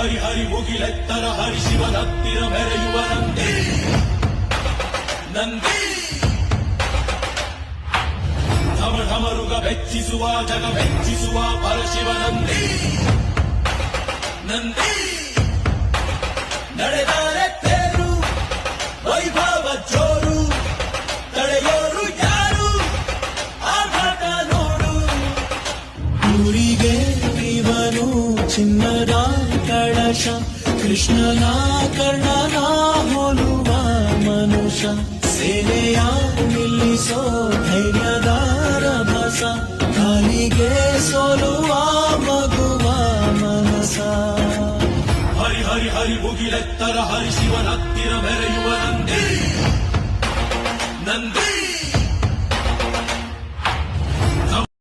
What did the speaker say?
ಹರಿ ಹರಿ ಮುಗಿಲೆತ್ತರ ಹರಿ ಶಿವನತ್ತಿರ ಮೆರೆಯುವ ನಂದಿ ನಂದಿ ಢಮ ಢಮರುಗ ಬೆಚ್ಚಿಸುವ ಜಗ ಬೆಚ್ಚಿಸುವ ಪರಶಿವ ನಂದಿ ನಂದಿ ನಡೆದರೆ ತೇರು ವೈಭವ ಜೋರು ತಡೆಯೋರು ಯಾರು ಆಘಾಟ ನೋಡು ಊರಿಗೆ ಇವನು ಚಿನ್ನದ ಕಳಶ ಕೃಷ್ಣನ ಕರ್ಣನ ಹೋಲುವ ಮನುಷ್ಯ ಸೇನೆಯ ನಿಲ್ಲಿಸೋ ಧೈರ್ಯದ ರಭಸ ಕಾಲಿಗೆ ಸೋಲುವ ಮಗುವ ಮನಸ ಹರಿ ಹರಿ ಹರಿ ಮುಗಿಲೆತ್ತರ ಹರಿ ಶಿವನತ್ತಿರ ಮೆರೆಯುವ ನಂದಿ ನಂದಿ